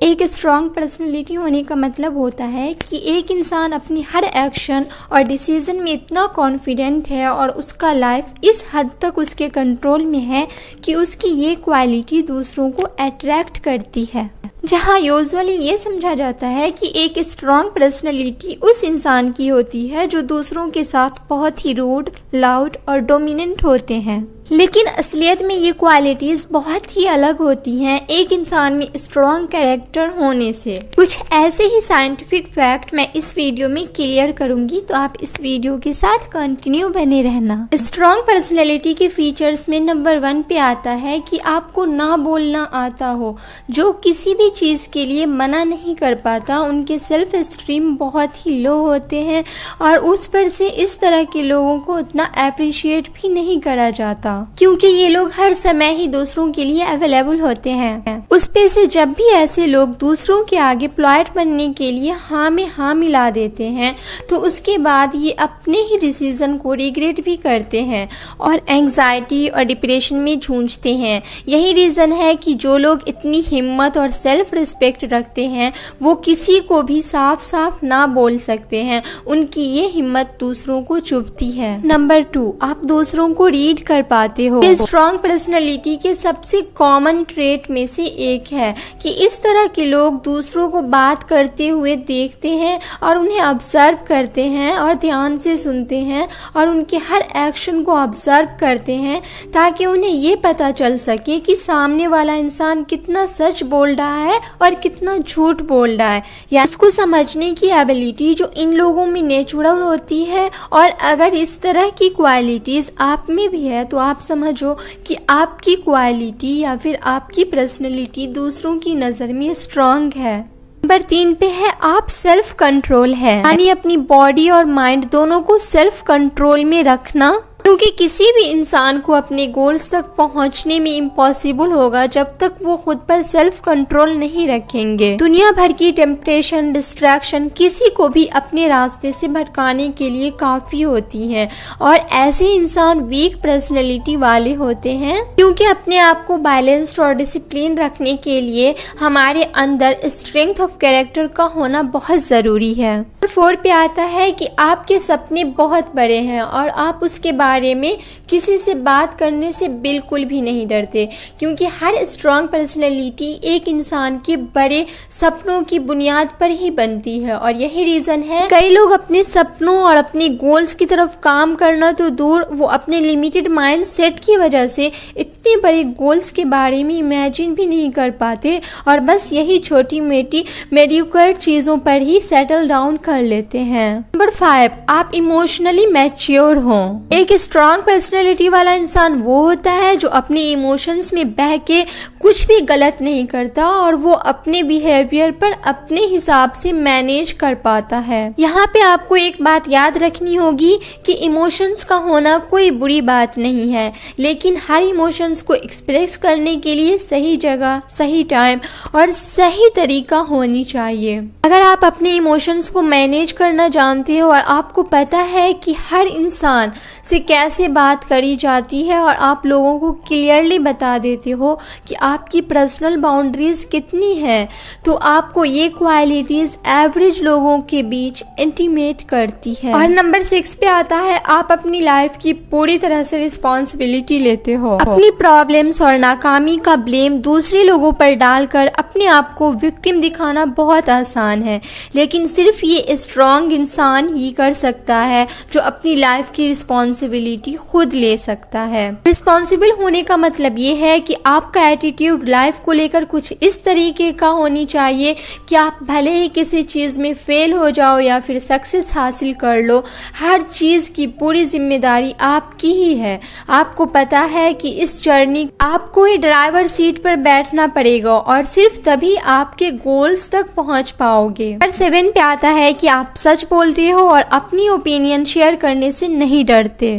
एक strong personality होने का मतलब होता है कि एक इंसान अपनी हर एक्शन और डिसीजन में इतना कॉन्फिडेंट है और उसका लाइफ इस हद तक उसके कंट्रोल में है कि उसकी ये क्वालिटी दूसरों को अट्रैक्ट करती है। जहाँ यूजुअली ये समझा जाता है कि एक स्ट्रॉन्ग पर्सनैलिटी उस इंसान की होती है जो दूसरों के साथ बहुत ही रूड, लाउड और डोमिनेंट होते हैं, लेकिन असलियत में ये क्वालिटीज़ बहुत ही अलग होती हैं एक इंसान में स्ट्रॉन्ग कैरेक्टर होने से। कुछ ऐसे ही साइंटिफिक फैक्ट मैं इस वीडियो में क्लियर करूंगी, तो आप इस वीडियो के साथ कंटिन्यू बने रहना। स्ट्रॉन्ग पर्सनैलिटी के फीचर्स में नंबर 1 पे आता है कि आपको ना बोलना आता हो, जो किसी भी चीज़ के लिए मना नहीं कर पाता। उनके सेल्फ एस्टीम बहुत ही लो होते हैं और उस पर से इस तरह के लोगों को उतना अप्रिशिएट भी नहीं करा जाता, क्योंकि ये लोग हर समय ही दूसरों के लिए अवेलेबल होते हैं। उस पे से जब भी ऐसे लोग दूसरों के आगे पोलाइट बनने के लिए हाँ में हाँ मिला देते हैं, तो उसके बाद ये अपने ही डिसीजन को रिग्रेट भी करते हैं और एंग्जाइटी और डिप्रेशन में जूझते हैं। यही रीज़न है कि जो लोग इतनी हिम्मत और सेल्फ रिस्पेक्ट रखते हैं वो किसी को भी साफ साफ ना बोल सकते हैं। उनकी ये हिम्मत दूसरों को चुभती है। नंबर 2, आप दूसरों को रीड कर पाते हो। स्ट्रॉन्ग पर्सनैलिटी के सबसे कॉमन ट्रेट में से एक है कि इस तरह के लोग दूसरों को बात करते हुए देखते हैं और उन्हें ऑब्जर्व करते हैं और ध्यान से सुनते हैं और उनके हर एक्शन को ऑब्जर्व करते हैं, ताकि उन्हें ये पता चल सके कि सामने वाला इंसान कितना सच बोल रहा है और कितना झूठ बोल रहा है, या उसको समझने की एबिलिटी जो इन लोगों में नेचुरल होती है। और अगर इस तरह की क्वालिटीज आप में भी है तो आप समझो कि आपकी क्वालिटी या फिर आपकी पर्सनैलिटी दूसरों की नज़र में स्ट्रॉन्ग है। नंबर 3 पे है आप सेल्फ कंट्रोल है, यानी अपनी बॉडी और माइंड दोनों को सेल्फ कंट्रोल में रखना, क्योंकि किसी भी इंसान को अपने गोल्स तक पहुंचने में इम्पॉसिबल होगा जब तक वो खुद पर सेल्फ कंट्रोल नहीं रखेंगे। दुनिया भर की टेम्पटेशन, डिस्ट्रैक्शन किसी को भी अपने रास्ते से भटकाने के लिए काफ़ी होती हैं और ऐसे इंसान वीक पर्सनैलिटी वाले होते हैं, क्योंकि अपने आप को बैलेंस्ड और डिसिप्लिन रखने के लिए हमारे अंदर स्ट्रेंथ ऑफ कैरेक्टर का होना बहुत ज़रूरी है। 4 पे आता है कि आपके सपने बहुत बड़े हैं और आप उसके बारे में किसी से बात करने से बिल्कुल भी नहीं डरते, क्योंकि हर स्ट्रॉन्ग पर्सनैलिटी एक इंसान के बड़े सपनों की बुनियाद पर ही बनती है। और यही रीज़न है कई लोग अपने सपनों और अपने गोल्स की तरफ काम करना तो दूर, वो अपने लिमिटेड माइंड सेट की वजह से इतने बड़े गोल्स के बारे में इमेजिन भी नहीं कर पाते और बस यही छोटी मोटी मेडियोकर चीज़ों पर ही सेटल डाउन कर लेते हैं। नंबर 5, आप इमोशनली मैच्योर हो। एक स्ट्रॉन्ग पर्सनैलिटी वाला इंसान वो होता है जो अपने इमोशंस में बह के कुछ भी गलत नहीं करता और वो अपने बिहेवियर पर अपने हिसाब से मैनेज कर पाता है। यहाँ पे आपको एक बात याद रखनी होगी कि इमोशंस का होना कोई बुरी बात नहीं है, लेकिन हर इमोशंस को एक्सप्रेस करने के लिए सही जगह, सही टाइम और सही तरीका होनी चाहिए। अगर आप अपने इमोशंस को मैनेज करना जानते हो और आपको पता है कि हर इंसान से कैसे बात करी जाती है और आप लोगों को क्लियरली बता देते हो कि आपकी पर्सनल बाउंड्रीज कितनी है, तो आपको ये क्वालिटीज एवरेज लोगों के बीच इंटीमेट करती है। और नंबर 6 पे आता है आप अपनी लाइफ की पूरी तरह से रिस्पॉन्सिबिलिटी लेते हो। अपनी प्रॉब्लम्स और नाकामी का ब्लेम दूसरे लोगों पर डालकर अपने आप को विक्टिम दिखाना बहुत आसान है, लेकिन सिर्फ ये स्ट्रॉन्ग इंसान ही कर सकता है जो अपनी लाइफ की रिस्पॉन्सिबिलिटी खुद ले सकता है। रिस्पॉन्सिबल होने का मतलब ये है कि आपका एटीट्यूड लाइफ को लेकर कुछ इस तरीके का होनी चाहिए कि आप भले ही किसी चीज़ में फेल हो जाओ या फिर सक्सेस हासिल कर लो, हर चीज़ की पूरी जिम्मेदारी आपकी ही है। आपको पता है कि इस जर्नी आपको ही ड्राइवर सीट पर बैठना पड़ेगा और सिर्फ तभी आपके गोल्स तक पहुंच पाओगे। नंबर 7 पे आता है कि आप सच बोलते हो और अपनी ओपिनियन शेयर करने से नहीं डरते।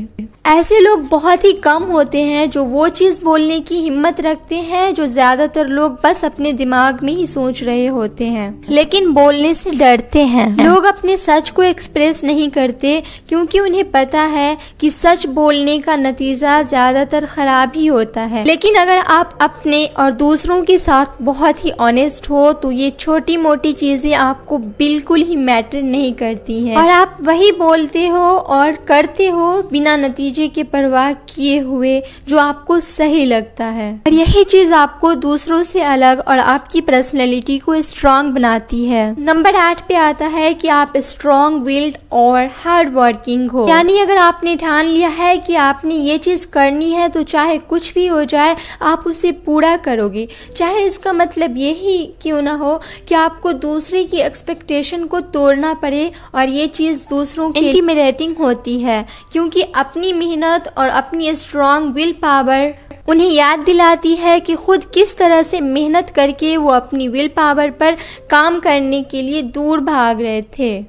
ऐसे लोग बहुत ही कम होते हैं जो वो चीज़ बोलने की हिम्मत रखते हैं जो ज़्यादातर लोग बस अपने दिमाग में ही सोच रहे होते हैं, लेकिन बोलने से डरते हैं। लोग अपने सच को एक्सप्रेस नहीं करते क्योंकि उन्हें पता है कि सच बोलने का नतीजा ज़्यादातर खराब ही होता है। लेकिन अगर आप अपने और दूसरों के साथ बहुत ही ऑनेस्ट हो तो ये छोटी मोटी चीज़ें आपको बिल्कुल ही मैटर नहीं करती हैं और आप वही बोलते हो और करते हो बिना नतीजे के परवाह किए हुए जो आपको सही लगता है। और यही चीज आपको दूसरों से अलग और आपकी पर्सनैलिटी को स्ट्रांग बनाती है। नंबर 8 पे आता है कि आप स्ट्रांग विल्ड और हार्ड वर्किंग हो। यानी अगर आपने ठान लिया है कि आपने ये चीज करनी है तो चाहे कुछ भी हो जाए आप उसे पूरा करोगे, चाहे इसका मतलब यही क्यों ना हो कि आपको दूसरे की एक्सपेक्टेशन को तोड़ना पड़े। और ये चीज दूसरों के इंटिमिडेटिंग होती है क्योंकि अपनी मेहनत और अपनी स्ट्रॉन्ग विल पावर उन्हें याद दिलाती है कि खुद किस तरह से मेहनत करके वो अपनी विल पावर पर काम करने के लिए दूर भाग रहे थे।